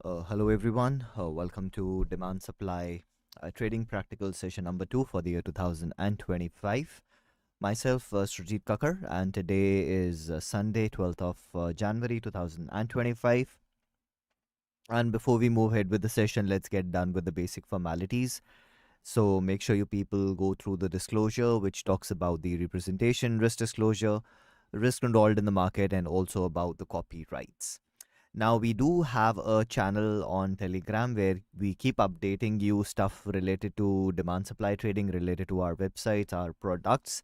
Hello everyone. Welcome to Demand Supply Trading Practical Session number 2 for the year 2025. Myself, Srijit Kakar, and today is Sunday, 12th of January 2025. And before we move ahead with the session, let's get done with the basic formalities. So make sure you people go through the disclosure, which talks about the representation, risk disclosure, risk involved in the market, and also about the copyrights. Now, we do have a channel on Telegram where we keep updating you stuff related to demand supply trading, related to our websites, our products.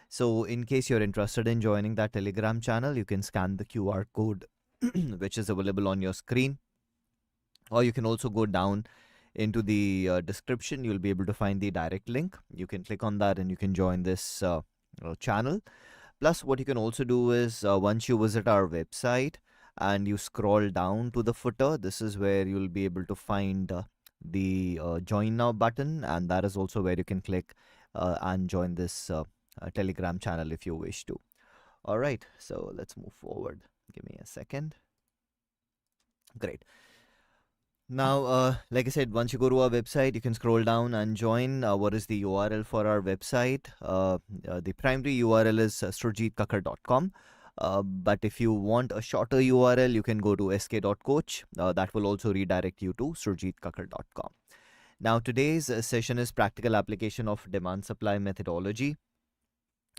So, in case you're interested in joining that Telegram channel, you can scan the QR code which is available on your screen, or you can also go down into the description. You'll be able to find the direct link. You can click on that and you can join this channel. Plus, what you can also do is once you visit our website and you scroll down to the footer, this is where you'll be able to find the join now button, and that is also where you can click and join this Telegram channel if you wish to. All right, so let's move forward. Give me a second. Great. Now, like I said, once you go to our website, you can scroll down and join. What is the URL for our website? The primary URL is srijitkakkar.com. But if you want a shorter URL, you can go to sk.coach. That will also redirect you to srijitkakkar.com. Now, today's session is practical application of demand supply methodology.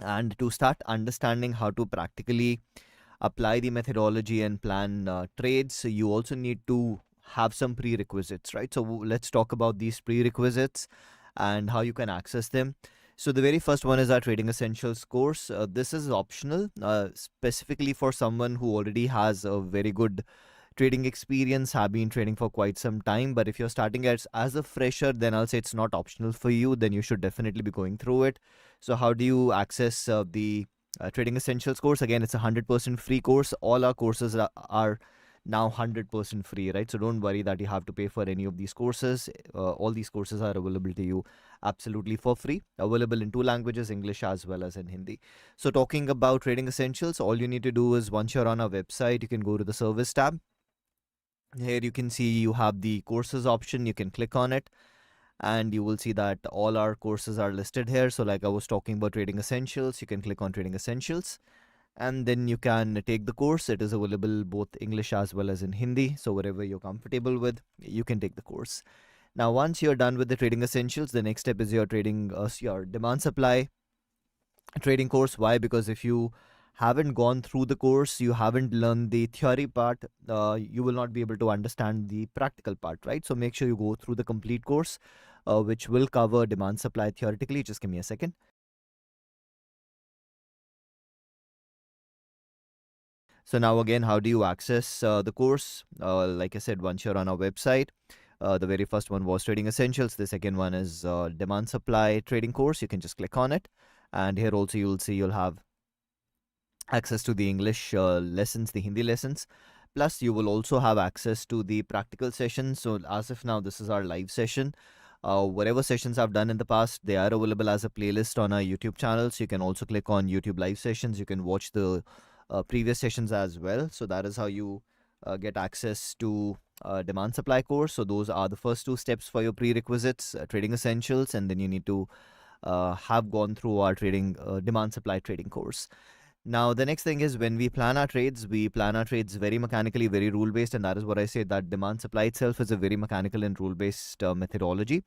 And to start understanding how to practically apply the methodology and plan trades, you also need to have some prerequisites, right? So let's talk about these prerequisites and how you can access them. So the very first one is our Trading Essentials course. This is optional, specifically for someone who already has a very good trading experience, have been trading for quite some time. But if you're starting as a fresher, then I'll say it's not optional for you. Then you should definitely be going through it. So how do you access the Trading Essentials course? Again, it's a 100% free course. All our courses are now 100% free, right? So don't worry that you have to pay for any of these courses. All these courses are available to you absolutely for free, available in 2 languages, English as well as in Hindi. So talking about Trading Essentials, all you need to do is once you're on our website, you can go to the service tab. Here you can see you have the courses option. You can click on it and you will see that all our courses are listed here. So like I was talking about Trading Essentials, you can click on Trading Essentials and then you can take the course. It is available both English as well as in Hindi. So whatever you're comfortable with, you can take the course. Now, once you're done with the Trading Essentials, the next step is your your demand supply trading course. Why? Because if you haven't gone through the course, you haven't learned the theory part, you will not be able to understand the practical part, right? So make sure you go through the complete course, which will cover demand supply theoretically. Just give me a second. So now again, how do you access the course? Like I said, once you're on our website, the very first one was Trading Essentials. The second one is Demand Supply Trading Course. You can just click on it. And here also you'll see you'll have access to the English lessons, the Hindi lessons. Plus, you will also have access to the practical sessions. So as of now, this is our live session. Whatever sessions I've done in the past, they are available as a playlist on our YouTube channel. So you can also click on YouTube live sessions. You can watch the previous sessions as well. So that is how you get access to demand supply course. So those are the first 2 steps for your prerequisites, Trading Essentials, and then you need to have gone through our trading demand supply trading course. Now, the next thing is when we plan our trades, we plan our trades very mechanically, very rule based, and that is what I say, that demand supply itself is a very mechanical and rule based methodology.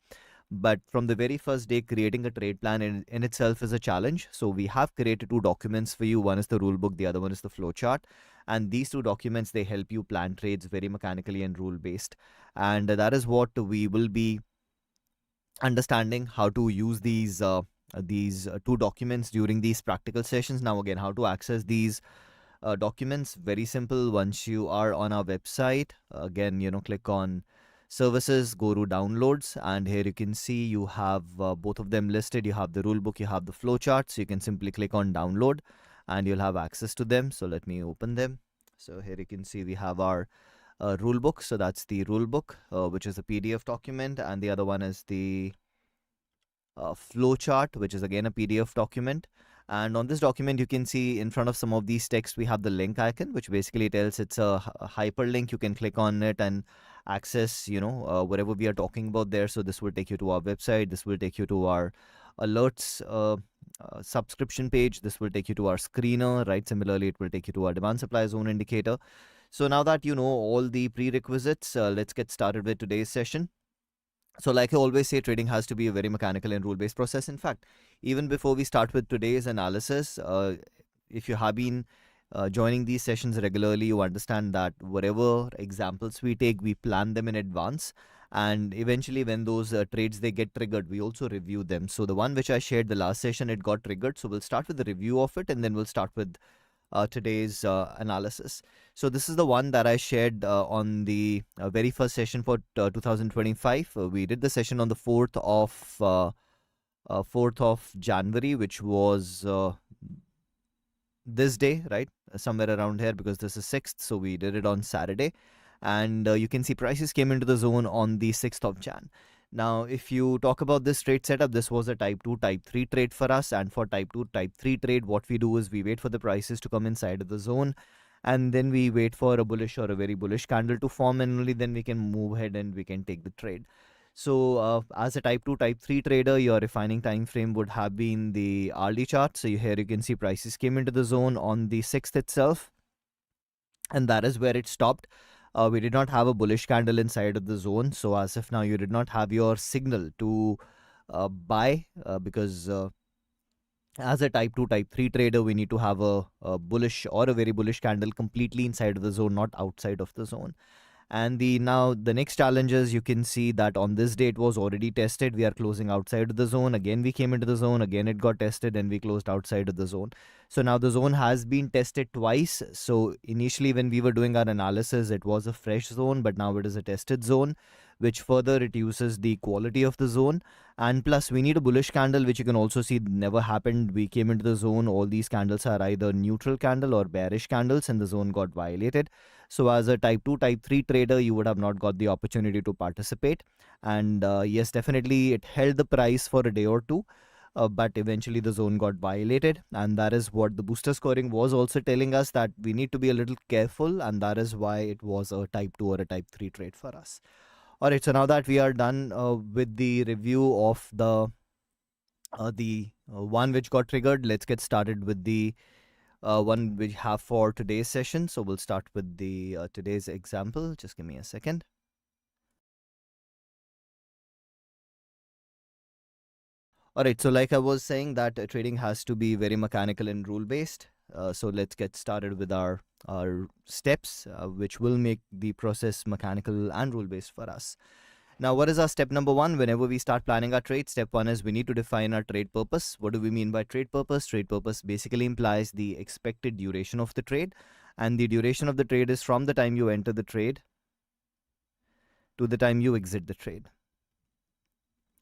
But from the very first day, creating a trade plan in itself is a challenge. So we have created 2 documents for you. One is the rule book, the other one is the flow chart. And these 2 documents, they help you plan trades very mechanically and rule based. And that is what we will be understanding, how to use these 2 documents during these practical sessions. Now again, how to access these documents, very simple. Once you are on our website, again, click on services, go to downloads, and here you can see you have both of them listed. You have the rule book, you have the flow chart. So you can simply click on download and you'll have access to them. So let me open them. So here you can see we have our rule book. So that's the rule book, which is a PDF document, and the other one is the flow chart, which is again a PDF document. And on this document, you can see in front of some of these texts, we have the link icon, which basically tells it's a hyperlink. You can click on it and access, whatever we are talking about there. So this will take you to our website. This will take you to our alerts subscription page. This will take you to our screener, right? Similarly, it will take you to our demand supply zone indicator. So now that you know all the prerequisites, let's get started with today's session. So like I always say, trading has to be a very mechanical and rule-based process. In fact, even before we start with today's analysis, if you have been joining these sessions regularly, you understand that whatever examples we take, we plan them in advance. And eventually when those trades, they get triggered, we also review them. So the one which I shared the last session, it got triggered. So we'll start with the review of it, and then we'll start with today's analysis. So this is the one that I shared on the very first session for 2025. We did the session on the 4th of January, which was this day, right? Somewhere around here, because this is 6th. So we did it on Saturday. And you can see prices came into the zone on the 6th of Jan. Now, if you talk about this trade setup, this was a type 2, type 3 trade for us. And for type 2, type 3 trade, what we do is we wait for the prices to come inside of the zone. And then we wait for a bullish or a very bullish candle to form. And only then we can move ahead and we can take the trade. So as a type 2, type 3 trader, your refining time frame would have been the hourly chart. So here you can see prices came into the zone on the 6th itself. And that is where it stopped. We did not have a bullish candle inside of the zone. So as if now you did not have your signal to buy because as a type 2, type 3 trader, we need to have a bullish or a very bullish candle completely inside of the zone, not outside of the zone. And the next challenge is, you can see that on this day it was already tested. We are closing outside of the zone. Again, we came into the zone. Again, it got tested and we closed outside of the zone. So now the zone has been tested twice. So initially when we were doing our analysis, it was a fresh zone, but now it is a tested zone, which further reduces the quality of the zone. And plus, we need a bullish candle, which you can also see never happened. We came into the zone. All these candles are either neutral candle or bearish candles, and the zone got violated. So as a type 2, type 3 trader, you would have not got the opportunity to participate. And yes, definitely it held the price for a day or two. But eventually the zone got violated, and that is what the booster scoring was also telling us, that we need to be a little careful, and that is why it was a type 2 or a type 3 trade for us. All right, so now that we are done with the review of the one which got triggered, let's get started with the one we have for today's session. So we'll start with the today's example. Just give me a second. All right, so like I was saying, that trading has to be very mechanical and rule based. So let's get started with our steps, which will make the process mechanical and rule based for us. Now, what is our step number one? Whenever we start planning our trade, step one is we need to define our trade purpose. What do we mean by trade purpose? Trade purpose basically implies the expected duration of the trade. And the duration of the trade is from the time you enter the trade to the time you exit the trade.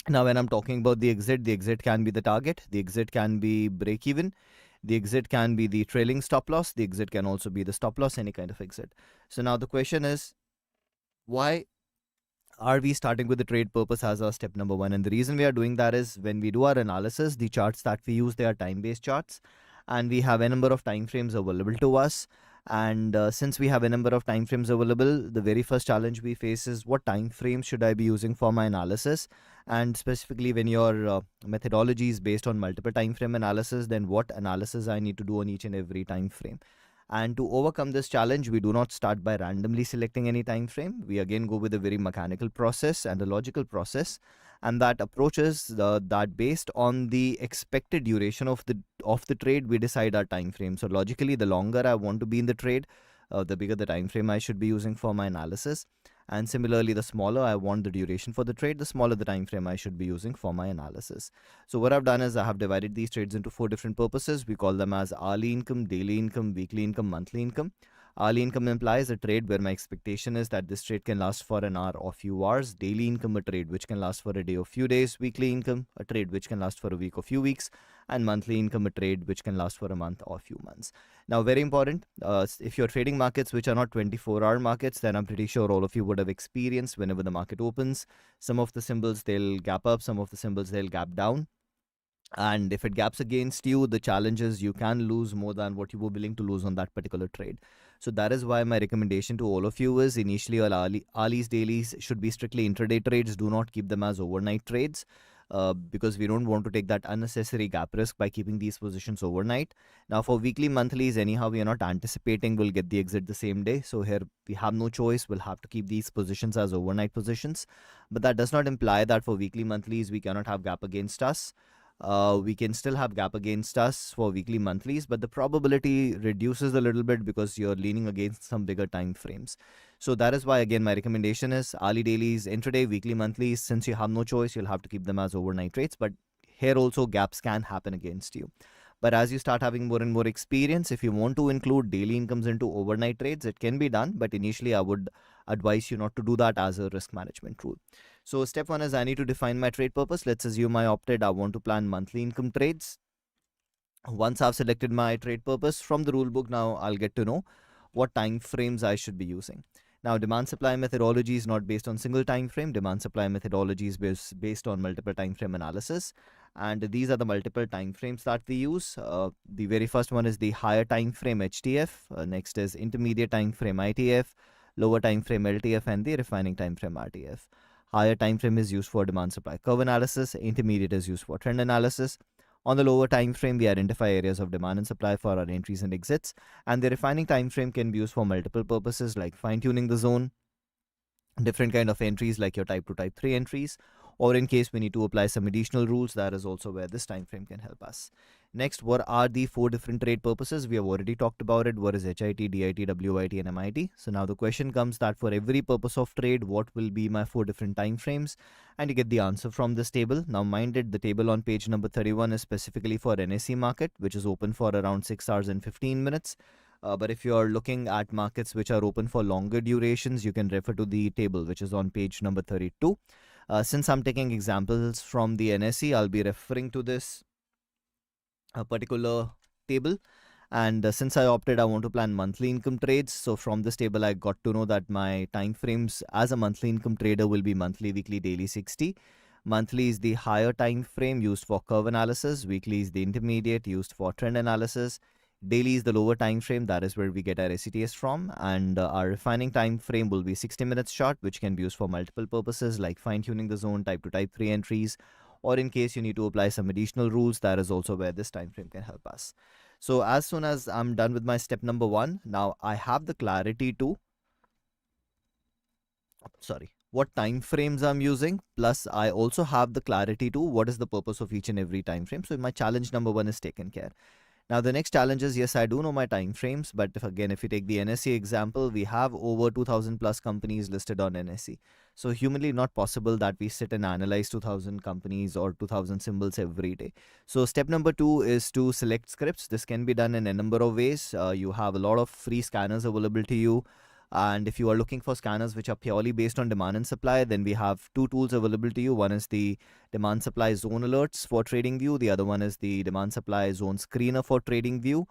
Now, when I'm talking about the exit can be the target, the exit can be break even, the exit can be the trailing stop loss, the exit can also be the stop loss, any kind of exit. So now the question is, why are we starting with the trade purpose as our step number one? And the reason we are doing that is, when we do our analysis, the charts that we use, they are time-based charts, and we have a number of time frames available to us. And since we have a number of time frames available, the very first challenge we face is, what time frame should I be using for my analysis? And specifically, when your methodology is based on multiple time frame analysis, then what analysis I need to do on each and every time frame. And to overcome this challenge, we do not start by randomly selecting any time frame. We again go with a very mechanical process and a logical process, and that approaches that based on the expected duration of the trade, we decide our time frame. So logically, the longer I want to be in the trade, the bigger the time frame I should be using for my analysis. And similarly, the smaller I want the duration for the trade, the smaller the time frame I should be using for my analysis. So what I've done is, I have divided these trades into 4 different purposes. We call them as hourly income, daily income, weekly income, monthly income. Hourly income implies a trade where my expectation is that this trade can last for an hour or few hours. Daily income, a trade which can last for a day or few days. Weekly income, a trade which can last for a week or few weeks. And monthly income, a trade which can last for a month or few months. Now, very important, if you're trading markets which are not 24-hour markets, then I'm pretty sure all of you would have experienced, whenever the market opens, some of the symbols, they'll gap up, some of the symbols, they'll gap down. And if it gaps against you, the challenge is you can lose more than what you were willing to lose on that particular trade. So that is why my recommendation to all of you is initially all Ali's dailies should be strictly intraday trades. Do not keep them as overnight trades. Because we don't want to take that unnecessary gap risk by keeping these positions overnight. Now, for weekly monthlies, anyhow, we are not anticipating we'll get the exit the same day. So here we have no choice. We'll have to keep these positions as overnight positions. But that does not imply that for weekly monthlies, we cannot have gap against us. We can still have gap against us for weekly monthlies, but the probability reduces a little bit because you're leaning against some bigger time frames. So that is why, again, my recommendation is hourly dailies, intraday, weekly monthlies. Since you have no choice, you'll have to keep them as overnight trades. But here also gaps can happen against you. But as you start having more and more experience, if you want to include daily incomes into overnight trades, it can be done. But initially, I would advise you not to do that as a risk management rule. So step one is I need to define my trade purpose. Let's assume I opted I want to plan monthly income trades. Once I've selected my trade purpose from the rule book, now I'll get to know what time frames I should be using. Now, demand supply methodology is not based on single time frame. Demand supply methodology is based on multiple time frame analysis. And these are the multiple time frames that we use. The very first one is the higher time frame HTF. Next is intermediate time frame ITF, lower time frame LTF, and the refining time frame RTF. Higher time frame is used for demand supply curve analysis. Intermediate is used for trend analysis. On the lower time frame, we identify areas of demand and supply for our entries and exits. And the refining time frame can be used for multiple purposes like fine-tuning the zone, different kind of entries like your type 2, type 3 entries, or in case we need to apply some additional rules, that is also where this time frame can help us. Next, what are the 4 different trade purposes? We have already talked about it. What is HIT, DIT, WIT, and MIT? So now the question comes that for every purpose of trade, what will be my 4 different time frames? And you get the answer from this table. Now mind it, the table on page number 31 is specifically for NSE market, which is open for around 6 hours and 15 minutes. But if you are looking at markets which are open for longer durations, you can refer to the table, which is on page number 32. Since I'm taking examples from the NSE, I'll be referring to this particular table. And since I opted, I want to plan monthly income trades. So from this table, I got to know that my time frames as a monthly income trader will be monthly, weekly, daily 60. Monthly is the higher time frame used for curve analysis. Weekly is the intermediate used for trend analysis. Daily is the lower time frame. That is where we get our SETS from. And our refining time frame will be 60 minutes short, which can be used for multiple purposes like fine-tuning the zone, type 2, type 3 entries, or in case you need to apply some additional rules, that is also where this time frame can help us. So as soon as I'm done with my step number 1, now I have the clarity to, what time frames I'm using, plus I also have the clarity to what is the purpose of each and every time frame. So my challenge number 1 is taken care. Now, the next challenge is, yes, I do know my time frames, but if you take the NSE example, we have over 2000 plus companies listed on NSE. So humanly not possible that we sit and analyze 2000 companies or 2000 symbols every day. So step number 2 is to select scripts. This can be done in a number of ways. You have a lot of free scanners available to you. And if you are looking for scanners which are purely based on demand and supply, then we have 2 tools available to you. One is the demand supply zone alerts for TradingView. The other one is the demand supply zone screener for TradingView.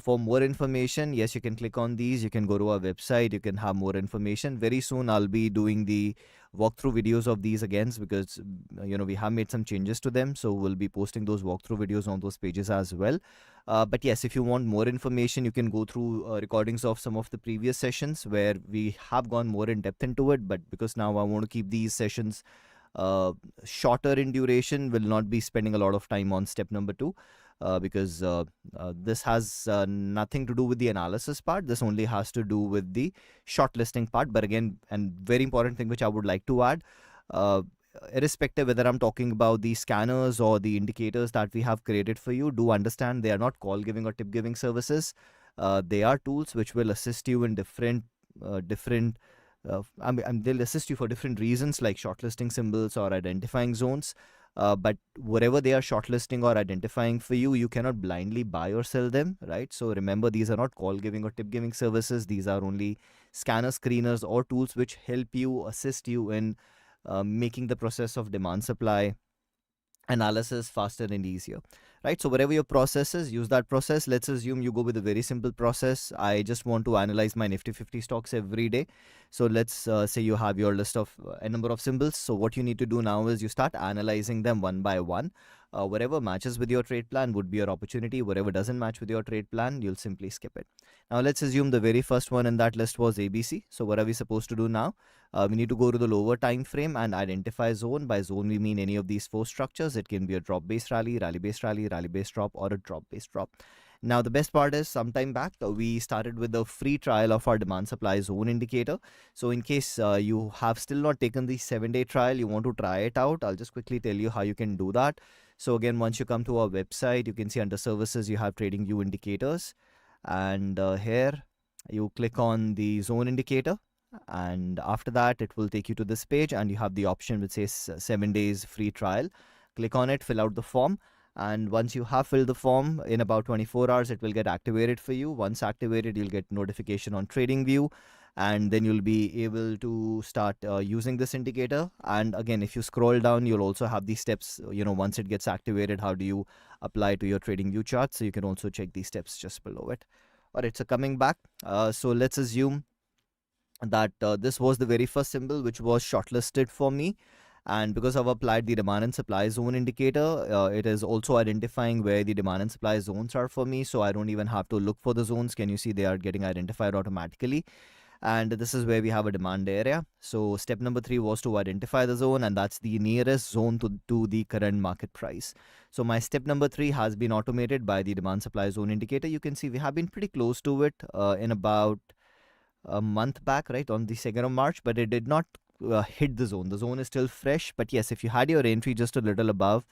For more information, yes, you can click on these. You can go to our website. You can have more information. Very soon, I'll be doing the walkthrough videos of these again because, we have made some changes to them. So we'll be posting those walkthrough videos on those pages as well. But yes, if you want more information, you can go through recordings of some of the previous sessions where we have gone more in depth into it. But because now I want to keep these sessions shorter in duration, will not be spending a lot of time on step number 2 because this has nothing to do with the analysis part. This only has to do with the shortlisting part. But again, and very important thing which I would like to add, irrespective whether I'm talking about the scanners or the indicators that we have created for you, do understand they are not call giving or tip giving services. They are tools which will assist you in different they'll assist you for different reasons like shortlisting symbols or identifying zones. But whatever they are shortlisting or identifying for you, you cannot blindly buy or sell them, right? So remember, these are not call giving or tip giving services. These are only scanner screeners or tools which help you, assist you in making the process of demand supply analysis faster and easier, right? So whatever your process is, use that process. Let's assume you go with a very simple process. I just want to analyze my Nifty 50 stocks every day. So let's say you have your list of a number of symbols. So what you need to do now is you start analyzing them one by one. Whatever matches with your trade plan would be your opportunity. Whatever doesn't match with your trade plan, you'll simply skip it. Now let's assume the very first one in that list was ABC. So what are we supposed to do now? We need to go to the lower time frame and identify zone. By zone, we mean any of these four structures. It can be a drop-based rally, rally-based rally, rally-based drop, or a drop-based drop. Now, the best part is sometime back, we started with a free trial of our demand supply zone indicator. So in case you have still not taken the 7-day trial, you want to try it out, I'll just quickly tell you how you can do that. So again, once you come to our website, you can see under services, you have trading view indicators. And here you click on the zone indicator. And after that, it will take you to this page and you have the option which says 7 days free trial. Click on it, fill out the form. And once you have filled the form, in about 24 hours, it will get activated for you. Once activated, you'll get notification on TradingView, and then you'll be able to start using this indicator. And again, if you scroll down, you'll also have these steps, once it gets activated, how do you apply to your TradingView chart? So you can also check these steps just below it. All right, so coming back, so let's assume that this was the very first symbol which was shortlisted for me. And because I've applied the demand and supply zone indicator, it is also identifying where the demand and supply zones are for me. So I don't even have to look for the zones. Can you see they are getting identified automatically? And this is where we have a demand area. So step number 3 was to identify the zone, and that's the nearest zone to the current market price. So my step number 3 has been automated by the demand supply zone indicator. You can see we have been pretty close to it in about a month back, right, on the 2nd of March, but it did not hit the zone. The zone is still fresh, but yes, if you had your entry just a little above,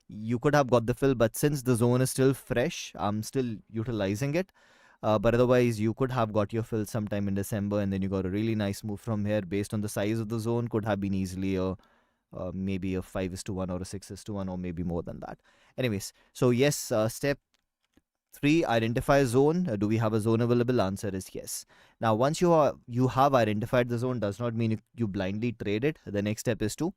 you could have got the fill. But since the zone is still fresh, I'm still utilizing it. But otherwise, you could have got your fill sometime in December, and then you got a really nice move from here based on the size of the zone. Could have been easily maybe a 5:1 or a 6:1 or maybe more than that. Anyways, so yes, step 3, identify zone. Do we have a zone available? Answer is yes. Now, once you have identified the zone, does not mean you blindly trade it. The next step is to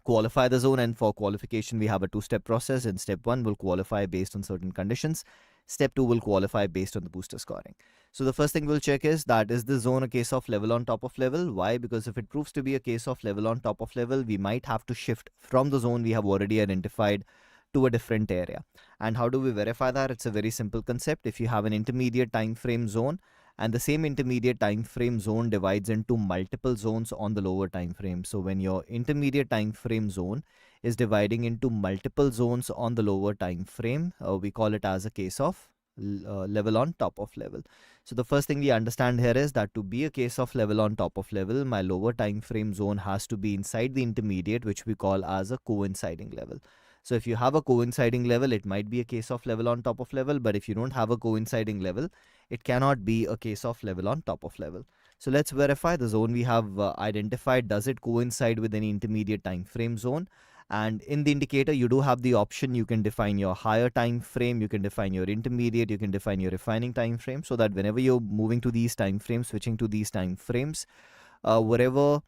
qualify the zone, and for qualification, we have a 2-step process. In step 1, we'll qualify based on certain conditions. Step 2 will qualify based on the booster scoring. So the first thing we'll check is the zone a case of level on top of level? Why? Because if it proves to be a case of level on top of level, we might have to shift from the zone we have already identified to a different area. And how do we verify that? It's a very simple concept. If you have an intermediate time frame zone, and the same intermediate time frame zone divides into multiple zones on the lower time frame. So when your intermediate time frame zone is dividing into multiple zones on the lower time frame, we call it as a case of level on top of level. So the first thing we understand here is that to be a case of level on top of level, my lower time frame zone has to be inside the intermediate, which we call as a coinciding level. So if you have a coinciding level, it might be a case of level on top of level, but if you don't have a coinciding level, it cannot be a case of level on top of level. So let's verify the zone we have identified. Does it coincide with any intermediate time frame zone? And in the indicator, you do have the option. You can define your higher time frame, you can define your intermediate, you can define your refining time frame, so that whenever you're moving to these time frames, switching to these time frames, whatever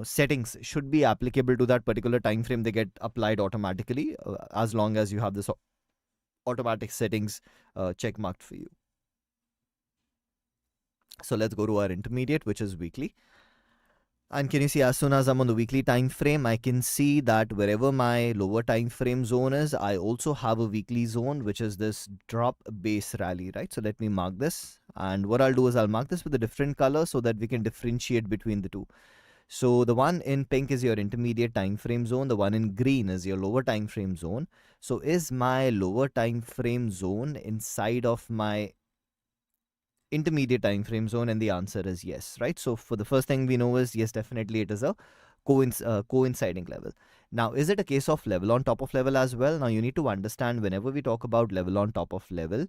settings should be applicable to that particular time frame, they get applied automatically as long as you have this automatic settings check marked for you. So let's go to our intermediate, which is weekly. And can you see, as soon as I'm on the weekly time frame, I can see that wherever my lower time frame zone is, I also have a weekly zone, which is this drop base rally, right? So let me mark this. And what I'll do is I'll mark this with a different color so that we can differentiate between the two. So the one in pink is your intermediate time frame zone. The one in green is your lower time frame zone. So is my lower time frame zone inside of my intermediate time frame zone? And the answer is yes, right? So for the first thing we know is yes, definitely it is a coinciding level. Now, is it a case of level on top of level as well? Now you need to understand, whenever we talk about level on top of level,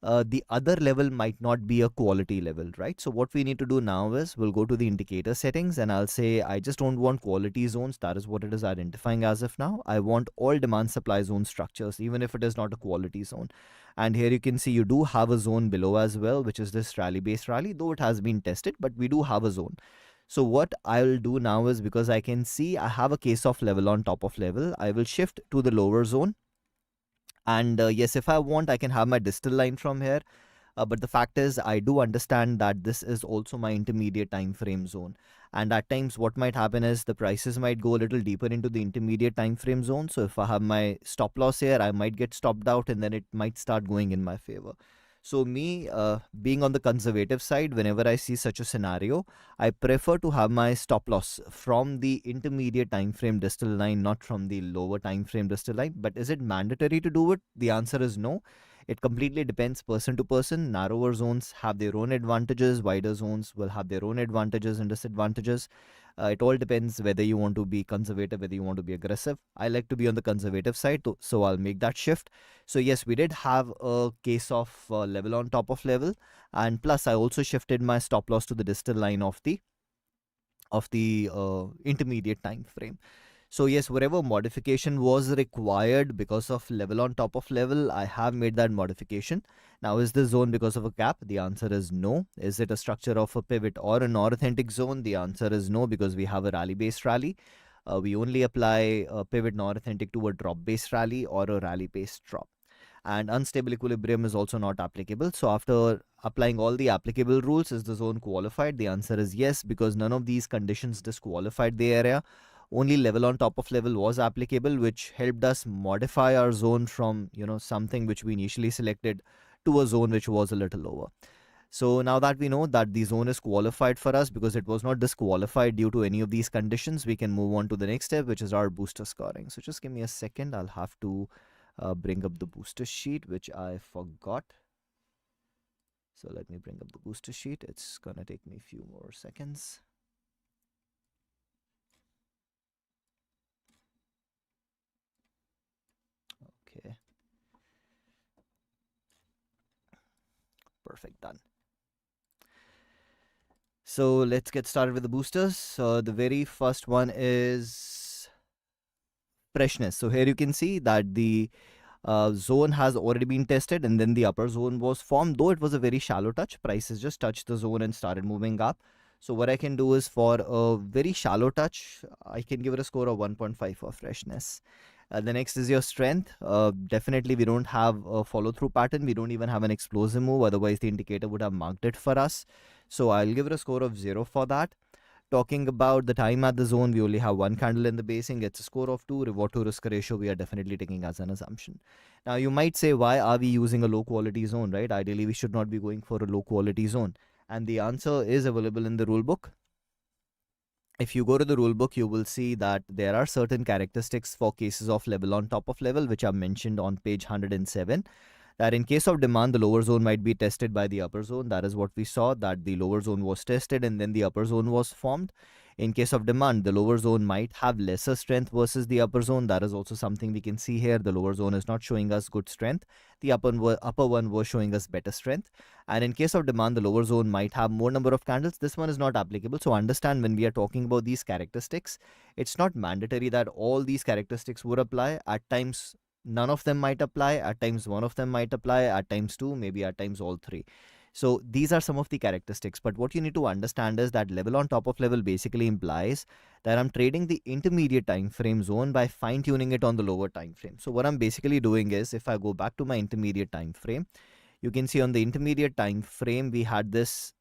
the other level might not be a quality level, right? So what we need to do now is we'll go to the indicator settings, and I'll say I just don't want quality zones. That is what it is identifying as of now. I want all demand supply zone structures, even if it is not a quality zone. And here you can see you do have a zone below as well, which is this rally based rally, though it has been tested, but we do have a zone. So what I'll do now is, because I can see I have a case of level on top of level, I will shift to the lower zone. And yes, if I want, I can have my distal line from here. But the fact is, I do understand that this is also my intermediate time frame zone. And at times, what might happen is the prices might go a little deeper into the intermediate time frame zone. So if I have my stop loss here, I might get stopped out and then it might start going in my favor. So me, being on the conservative side, whenever I see such a scenario, I prefer to have my stop loss from the intermediate time frame distal line, not from the lower time frame distal line. But is it mandatory to do it? The answer is no. It completely depends person to person. Narrower zones have their own advantages, wider zones will have their own advantages and disadvantages. It all depends whether you want to be conservative, whether you want to be aggressive. I like to be on the conservative side, so I'll make that shift. So yes, we did have a case of level on top of level, and plus I also shifted my stop loss to the distal line of the intermediate time frame. So yes, whatever modification was required because of level on top of level, I have made that modification. Now, is this zone because of a gap? The answer is no. Is it a structure of a pivot or an authentic zone? The answer is no, because we have a rally-based rally. We only apply a pivot non-authentic to a drop-based rally or a rally-based drop. And unstable equilibrium is also not applicable. So after applying all the applicable rules, is the zone qualified? The answer is yes, because none of these conditions disqualified the area. Only level on top of level was applicable, which helped us modify our zone from something which we initially selected to a zone which was a little lower. So now that we know that the zone is qualified for us because it was not disqualified due to any of these conditions, we can move on to the next step, which is our booster scoring. So just give me a second. I'll have to bring up the booster sheet, which I forgot. So let me bring up the booster sheet. It's gonna take me a few more seconds. Okay. Perfect, done. So let's get started with the boosters. So the very first one is freshness. So here you can see that the zone has already been tested and then the upper zone was formed, though it was a very shallow touch. Prices just touched the zone and started moving up. So what I can do is, for a very shallow touch, I can give it a score of 1.5 for freshness. The next is your strength. Definitely we don't have a follow through pattern. We don't even have an explosive move. Otherwise the indicator would have marked it for us. So I'll give it a score of 0 for that. Talking about the time at the zone, we only have one candle in the basing. It's a score of 2. Reward to risk ratio, we are definitely taking as an assumption. Now, you might say, why are we using a low quality zone, right? Ideally, we should not be going for a low quality zone. And the answer is available in the rule book. If you go to the rule book, you will see that there are certain characteristics for cases of level on top of level, which are mentioned on page 107. That in case of demand, the lower zone might be tested by the upper zone. That is what we saw, that the lower zone was tested and then the upper zone was formed. In case of demand, the lower zone might have lesser strength versus the upper zone. That is also something we can see here. The lower zone is not showing us good strength. The upper one was showing us better strength. And in case of demand, the lower zone might have more number of candles. This one is not applicable. So understand, when we are talking about these characteristics, it's not mandatory that all these characteristics would apply. At times, none of them might apply. At times, one of them might apply. At times, two, maybe at times all three. So these are some of the characteristics. But what you need to understand is that level on top of level basically implies that I'm trading the intermediate time frame zone by fine tuning it on the lower time frame. So what I'm basically doing is, if I go back to my intermediate time frame, you can see on the intermediate time frame, we had this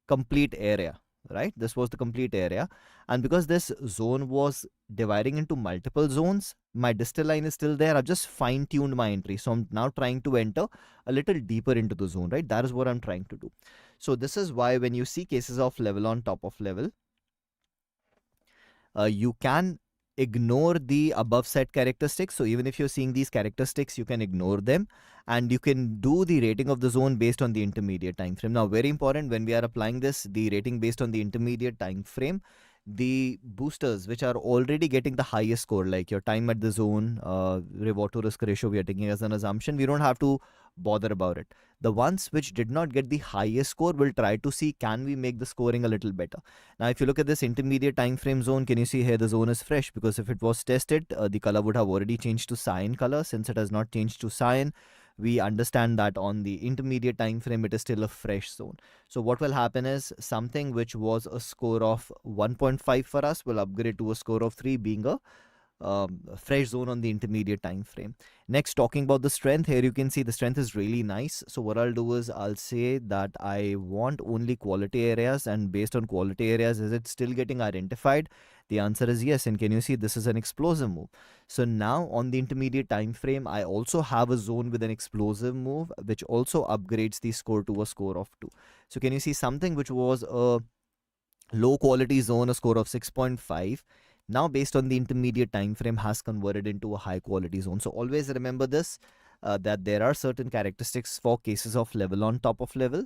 complete area, right? This was the complete area. And because this zone was dividing into multiple zones, my distal line is still there. I've just fine tuned my entry. So I'm now trying to enter a little deeper into the zone, right? That is what I'm trying to do. So this is why when you see cases of level on top of level, you can ignore the above set characteristics. So even if you're seeing these characteristics, you can ignore them and you can do the rating of the zone based on the intermediate time frame. Now, very important, when we are applying this, the rating based on the intermediate time frame, the boosters which are already getting the highest score, like your time at the zone, reward to risk ratio, we are taking as an assumption, we don't have to bother about it. The ones which did not get the highest score will try to see, can we make the scoring a little better. Now, if you look at this intermediate time frame zone, can you see here the zone is fresh? Because if it was tested, the color would have already changed to cyan color. Since it has not changed to cyan, we understand that on the intermediate time frame, it is still a fresh zone. So what will happen is, something which was a score of 1.5 for us will upgrade to a score of 3, being a fresh zone on the intermediate time frame. Next, talking about the strength, here you can see the strength is really nice. So what I'll do is I'll say that I want only quality areas, and based on quality areas, is it still getting identified? The answer is yes. And can you see this is an explosive move? So now on the intermediate time frame, I also have a zone with an explosive move, which also upgrades the score to a score of 2. So can you see something which was a low quality zone, a score of 6.5, now based on the intermediate time frame has converted into a high quality zone. So always remember this, that there are certain characteristics for cases of level on top of level.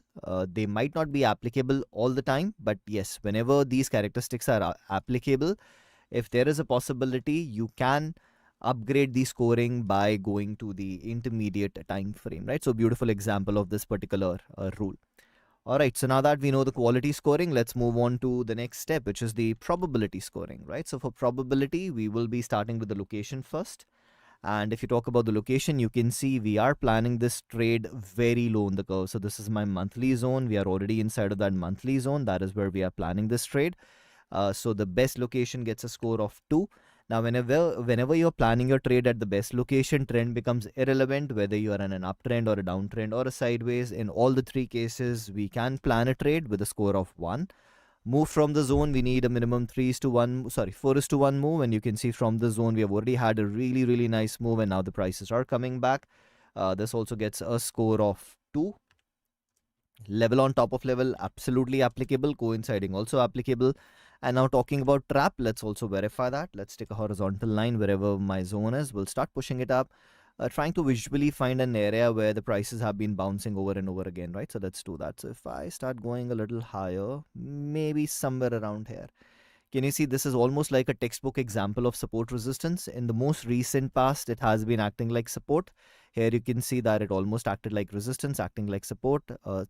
They might not be applicable all the time, but yes, whenever these characteristics are applicable, if there is a possibility, you can upgrade the scoring by going to the intermediate time frame, right? So beautiful example of this particular rule. All right, so now that we know the quality scoring, let's move on to the next step, which is the probability scoring, right? So for probability, we will be starting with the location first. And if you talk about the location, you can see we are planning this trade very low in the curve. So this is my monthly zone. We are already inside of that monthly zone. That is where we are planning this trade. So the best location gets a score of 2. Now, whenever you're planning your trade at the best location, trend becomes irrelevant, whether you are in an uptrend or a downtrend or a sideways. In all the three cases, we can plan a trade with a score of 1. Move from the zone, we need a minimum 4:1 move. And you can see from the zone, we have already had a really, really nice move, and now the prices are coming back. This also gets a score of 2. Level on top of level, absolutely applicable. Coinciding, also applicable. And now talking about trap, let's also verify that. Let's take a horizontal line wherever my zone is. We'll start pushing it up, trying to visually find an area where the prices have been bouncing over and over again, right? So let's do that. So if I start going a little higher, maybe somewhere around here. Can you see this is almost like a textbook example of support resistance? In the most recent past, it has been acting like support. Here you can see that it almost acted like resistance, acting like support.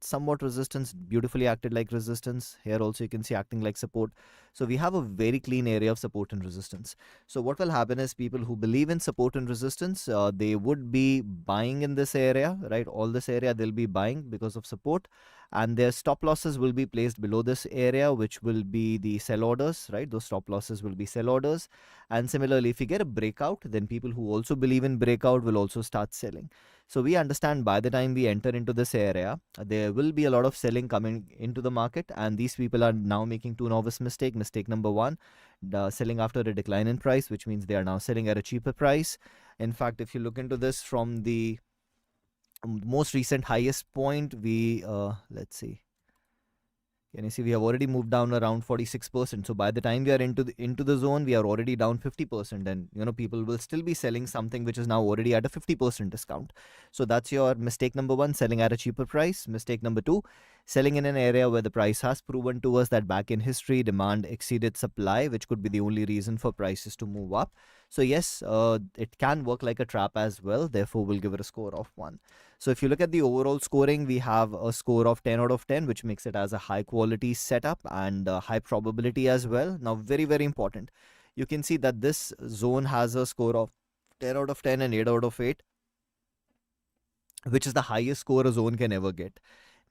Somewhat resistance, beautifully acted like resistance. Here also you can see acting like support. So we have a very clean area of support and resistance. So what will happen is people who believe in support and resistance, they would be buying in this area, right? All this area they'll be buying because of support. And their stop losses will be placed below this area, which will be the sell orders, right? Those stop losses will be sell orders. And similarly, if you get a breakout, then people who also believe in breakout will also start selling. So we understand by the time we enter into this area, there will be a lot of selling coming into the market, and these people are now making two novice mistakes. Mistake number one, selling after a decline in price, which means they are now selling at a cheaper price. In fact, if you look into this from the most recent highest point, we let's see, can you see we have already moved down around 46%. So by the time we are into the zone, we are already down 50%, and people will still be selling something which is now already at a 50% discount. So that's your mistake number one, selling at a cheaper price. Mistake number two, selling in an area where the price has proven to us that back in history demand exceeded supply, which could be the only reason for prices to move up. So yes, it can work like a trap as well. Therefore, we'll give it a score of 1. So if you look at the overall scoring, we have a score of 10 out of 10, which makes it as a high quality setup and high probability as well. Now, very, very important. You can see that this zone has a score of 10 out of 10 and 8 out of 8, which is the highest score a zone can ever get.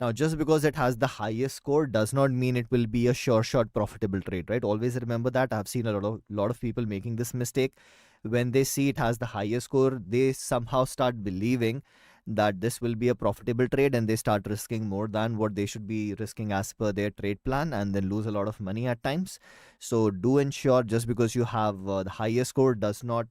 Now, just because it has the highest score does not mean it will be a sure shot profitable trade, right? Always remember that. I've seen a lot of people making this mistake. When they see it has the highest score, they somehow start believing that this will be a profitable trade, and they start risking more than what they should be risking as per their trade plan, and then lose a lot of money at times. So do ensure, just because you have the highest score does not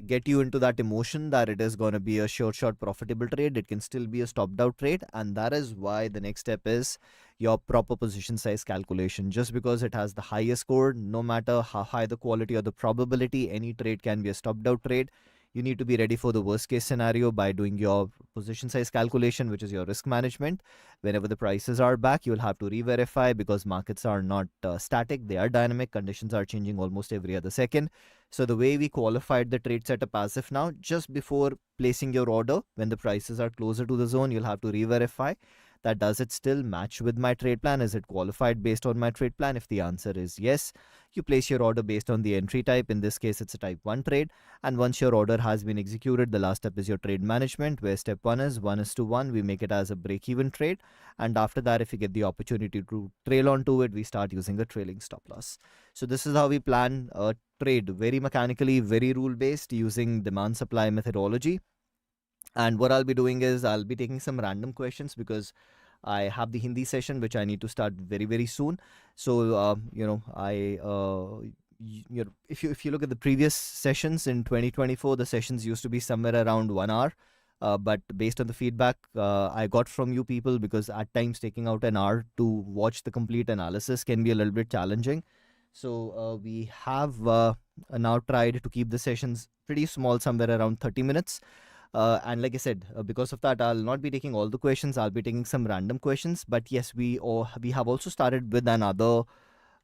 get you into that emotion that it is going to be a short shot profitable trade. It can still be a stopped out trade, and that is why the next step is your proper position size calculation. Just because it has the highest score, no matter how high the quality or the probability, any trade can be a stopped out trade. You need to be ready for the worst case scenario by doing your position size calculation, which is your risk management. Whenever the prices are back, you'll have to re-verify, because markets are not static, they are dynamic. Conditions are changing almost every other second. So the way we qualified the trade setup as of now, just before placing your order, when the prices are closer to the zone, you'll have to re-verify that does it still match with my trade plan? Is it qualified based on my trade plan? If the answer is yes, you place your order based on the entry type. In this case, it's a type 1 trade. And once your order has been executed, the last step is your trade management, where step 1 is 1 we make it as a break even trade. And after that, if you get the opportunity to trail onto it, we start using a trailing stop loss. So this is how we plan a trade, very mechanically, very rule based, using demand supply methodology. And what I'll be doing is I'll be taking some random questions because I have the Hindi session which I need to start very very soon. So if you look at the previous sessions in 2024, the sessions used to be somewhere around 1 hour. But based on the feedback I got from you people, because at times taking out an hour to watch the complete analysis can be a little bit challenging. So we have now tried to keep the sessions pretty small, somewhere around 30 minutes. And like I said, because of that, I'll not be taking all the questions. I'll be taking some random questions. But yes, we have also started with another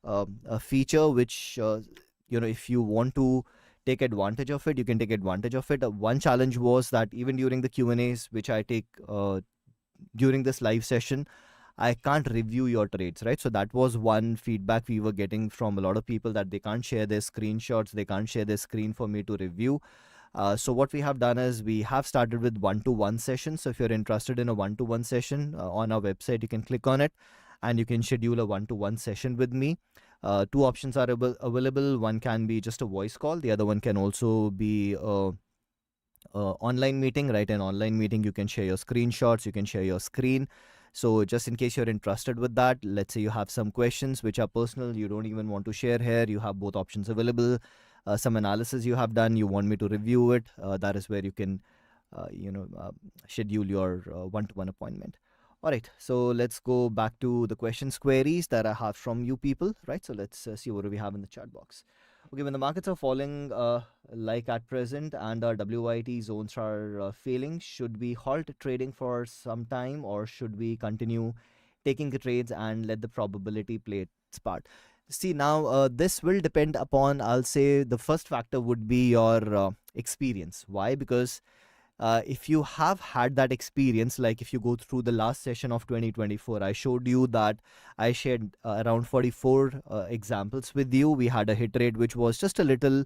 a feature which if you want to take advantage of it, you can take advantage of it. One challenge was that even during the Q&As which I take during this live session, I can't review your trades, right? So that was one feedback we were getting from a lot of people, that they can't share their screenshots, they can't share their screen for me to review. So what we have done is we have started with one-to-one sessions. So if you're interested in a one-to-one session on our website, you can click on it and you can schedule a one-to-one session with me. Two options are available. One can be just a voice call. The other one can also be online meeting, right? An online meeting, you can share your screenshots, you can share your screen. So just in case you're interested with that, let's say you have some questions which are personal, you don't even want to share here, you have both options available. Some analysis you have done, you want me to review it, that is where you can schedule your one-to-one appointment. All right, so let's go back to the questions queries that I have from you people, right? So let's see what do we have in the chat box. Okay, when the markets are falling like at present and our WIT zones are failing, should we halt trading for some time, or should we continue taking the trades and let the probability play its part? See, now this will depend upon, I'll say the first factor would be your experience. Why? Because if you have had that experience, like if you go through the last session of 2024, I showed you that I shared around 44 examples with you. We had a hit rate which was just a little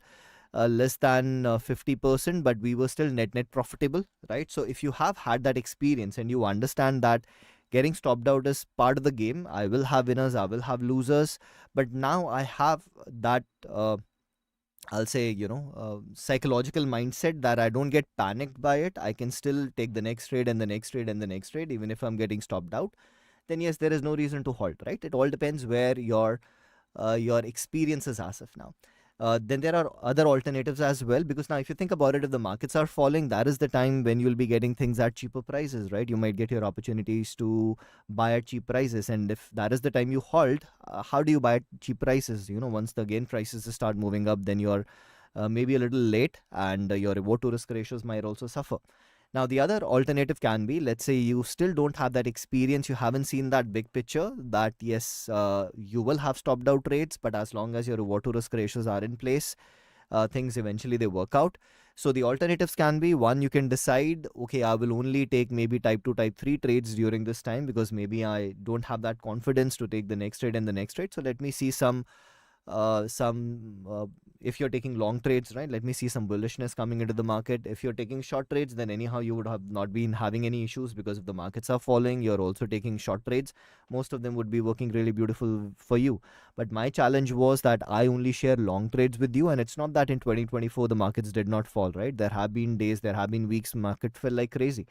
less than 50%, but we were still net profitable, right? So if you have had that experience and you understand that getting stopped out is part of the game, I will have winners, I will have losers, but now I have that I'll say, psychological mindset that I don't get panicked by it. I can still take the next trade and the next trade and the next trade, even if I'm getting stopped out. Then yes, there is no reason to halt, right? It all depends where your experience is as of now. Then there are other alternatives as well, because now if you think about it, if the markets are falling, that is the time when you'll be getting things at cheaper prices, right? You might get your opportunities to buy at cheap prices, and if that is the time you halt, how do you buy at cheap prices? Once the gain prices start moving up, then you're maybe a little late, and your reward to risk ratios might also suffer. Now, the other alternative can be, let's say you still don't have that experience, you haven't seen that big picture, that yes, you will have stopped out trades, but as long as your reward to risk ratios are in place, things eventually they work out. So the alternatives can be, one, you can decide, okay, I will only take maybe type 2, type 3 trades during this time, because maybe I don't have that confidence to take the next trade and the next trade. So let me see some if you're taking long trades, right, let me see some bullishness coming into the market. If you're taking short trades, then anyhow you would have not been having any issues, because if the markets are falling, you're also taking short trades, most of them would be working really beautiful for you. But my challenge was that I only share long trades with you, and it's not that in 2024 the markets did not fall, right? There have been days, there have been weeks market fell like crazy.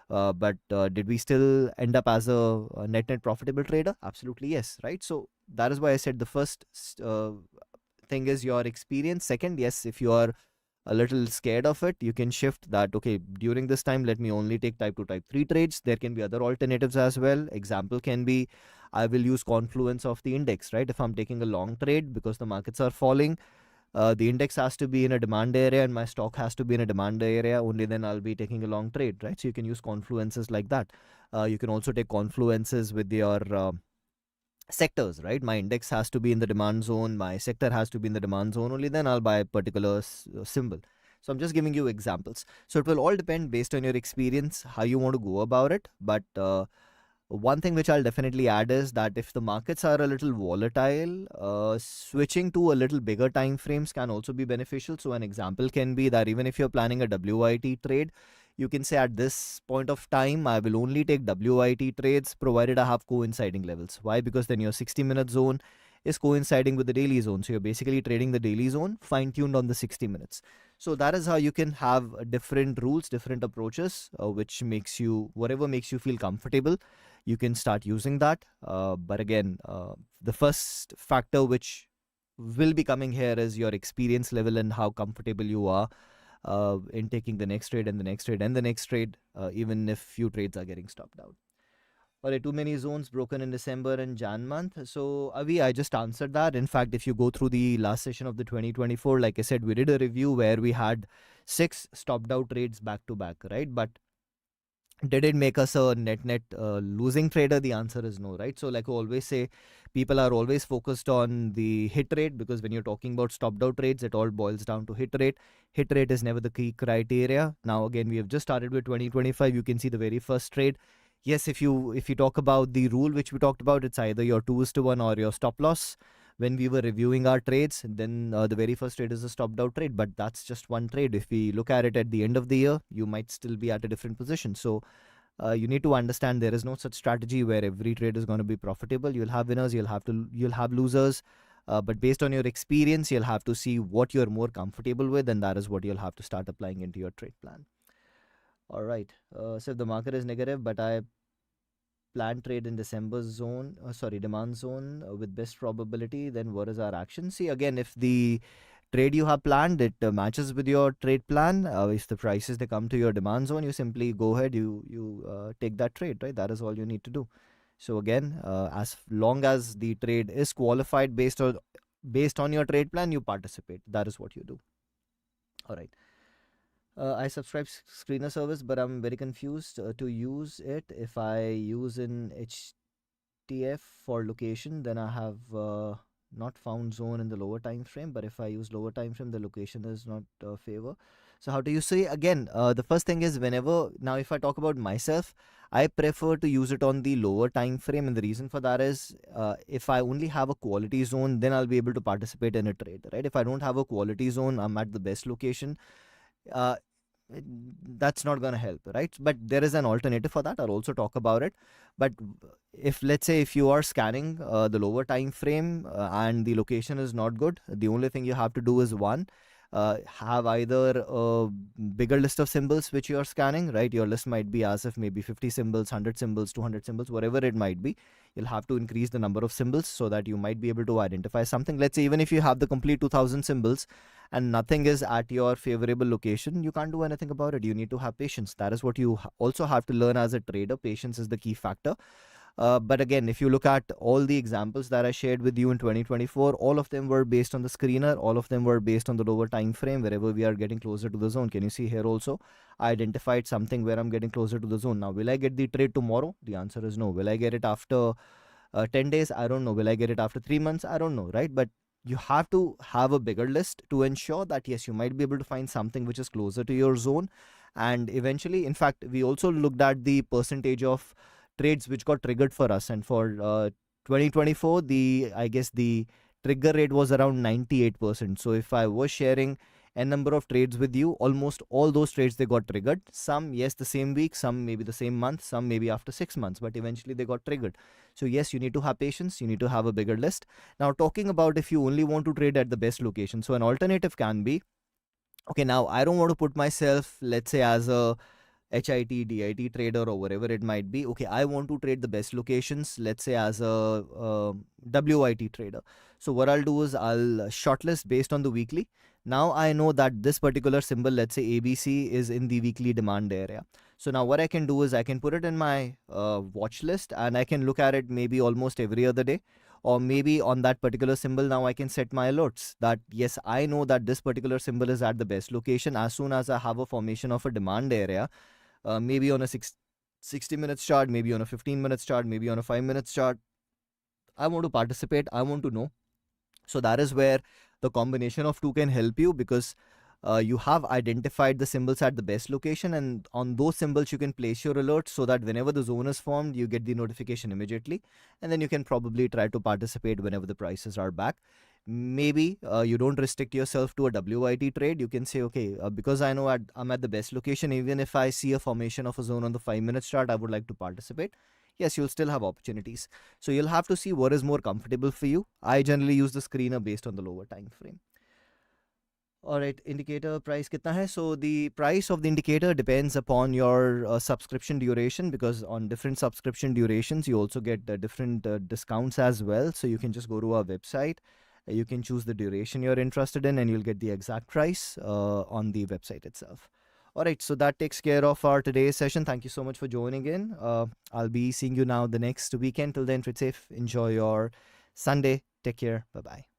But did we still end up as a net profitable trader? Absolutely yes, right? So that is why I said the first thing is your experience. Second, yes, if you are a little scared of it, you can shift that. Okay, during this time, let me only take type 2, type 3 trades. There can be other alternatives as well. Example can be, I will use confluence of the index, right? If I'm taking a long trade because the markets are falling, the index has to be in a demand area and my stock has to be in a demand area, only then I'll be taking a long trade, right? So you can use confluences like that. You can also take confluences with your sectors, right? My index has to be in the demand zone, my sector has to be in the demand zone, only then I'll buy a particular symbol. So I'm just giving you examples. So it will all depend based on your experience, how you want to go about it. But One thing which I'll definitely add is that if the markets are a little volatile, switching to a little bigger time frames can also be beneficial. So an example can be that even if you're planning a WIT trade, you can say at this point of time, I will only take WIT trades provided I have coinciding levels. Why? Because then your 60-minute zone is coinciding with the daily zone. So you're basically trading the daily zone fine-tuned on the 60 minutes. So that is how you can have different rules, different approaches, which makes you, whatever makes you feel comfortable, you can start using that. But again, the first factor which will be coming here is your experience level and how comfortable you are in taking the next trade and the next trade and the next trade, even if few trades are getting stopped out. All right, too many zones broken in December and Jan month. So, Avi, I just answered that. In fact, if you go through the last session of the 2024, like I said, we did a review where we had 6 stopped out trades back to back, right? But did it make us a net losing trader? The answer is no, right? So like I always say, people are always focused on the hit rate, because when you're talking about stopped out trades, it all boils down to hit rate. Hit rate is never the key criteria. Now again, we have just started with 2025. You can see the very first trade. Yes, if you talk about the rule which we talked about, it's either your 2:1 or your stop loss. When we were reviewing our trades, then the very first trade is a stopped out trade, but that's just one trade. If we look at it at the end of the year, you might still be at a different position. So you need to understand there is no such strategy where every trade is going to be profitable. You'll have winners, you'll have losers, but based on your experience, you'll have to see what you're more comfortable with, and that is what you'll have to start applying into your trade plan. All right. So if the market is negative, but I plan trade in December zone, demand zone with best probability, then what is our action? See, again, if the trade you have planned, it matches with your trade plan, if the prices they come to your demand zone, you simply go ahead, you take that trade, right? That is all you need to do. So again, as long as the trade is qualified based on your trade plan, you participate. That is what you do. All right. I subscribe screener service, but I'm very confused to use it. If I use in HTF for location, then I have not found zone in the lower time frame. But if I use lower time frame, the location is not favor. So how do you say? Again, the first thing is, whenever, now if I talk about myself, I prefer to use it on the lower time frame, and the reason for that is if I only have a quality zone, then I'll be able to participate in a trade, right? If I don't have a quality zone, I'm at the best location, uh, that's not going to help, right? But there is an alternative for that. I'll also talk about it. But if, let's say, if you are scanning the lower time frame and the location is not good, the only thing you have to do is one, have either a bigger list of symbols which you are scanning, right? Your list might be as if maybe 50 symbols, 100 symbols, 200 symbols, whatever it might be. You'll have to increase the number of symbols so that you might be able to identify something. Let's say even if you have the complete 2000 symbols and nothing is at your favorable location, you can't do anything about it. You need to have patience. That is what you also have to learn as a trader. Patience is the key factor. But again, if you look at all the examples that I shared with you in 2024, all of them were based on the screener. All of them were based on the lower time frame, wherever we are getting closer to the zone. Can you see here also? I identified something where I'm getting closer to the zone. Now, will I get the trade tomorrow? The answer is no. Will I get it after 10 days? I don't know. Will I get it after 3 months? I don't know, right? But you have to have a bigger list to ensure that, yes, you might be able to find something which is closer to your zone. And eventually, in fact, we also looked at the percentage of trades which got triggered for us, and for 2024, I guess the trigger rate was around 98%. So if I was sharing a number of trades with you, almost all those trades, they got triggered. Some, yes, the same week, some maybe the same month, some maybe after 6 months, but eventually they got triggered. So yes, you need to have patience, you need to have a bigger list. Now, talking about if you only want to trade at the best location, so an alternative can be, okay, now I don't want to put myself, let's say, as a HIT, DIT trader or whatever it might be. Okay, I want to trade the best locations, let's say as a WIT trader. So what I'll do is I'll shortlist based on the weekly. Now I know that this particular symbol, let's say ABC, is in the weekly demand area. So now what I can do is I can put it in my watch list, and I can look at it maybe almost every other day. Or maybe on that particular symbol, now I can set my alerts that, yes, I know that this particular symbol is at the best location. As soon as I have a formation of a demand area, maybe on a 60 minutes chart, maybe on a 15 minutes chart, maybe on a 5 minutes chart, I want to participate, I want to know. So that is where the combination of two can help you, because you have identified the symbols at the best location, and on those symbols you can place your alert so that whenever the zone is formed, you get the notification immediately, and then you can probably try to participate whenever the prices are back. Maybe you don't restrict yourself to a WIT trade. You can say, okay, because I know I'm at the best location, even if I see a formation of a zone on the 5-minute chart, I would like to participate. Yes, you'll still have opportunities. So you'll have to see what is more comfortable for you. I generally use the screener based on the lower time frame. All right, indicator price kitna hai? So the price of the indicator depends upon your subscription duration, because on different subscription durations, you also get different discounts as well. So you can just go to our website. You can choose the duration you're interested in, and you'll get the exact price on the website itself. All right, so that takes care of our today's session. Thank you so much for joining in. I'll be seeing you now the next weekend. Till then, trade safe. Enjoy your Sunday. Take care. Bye-bye.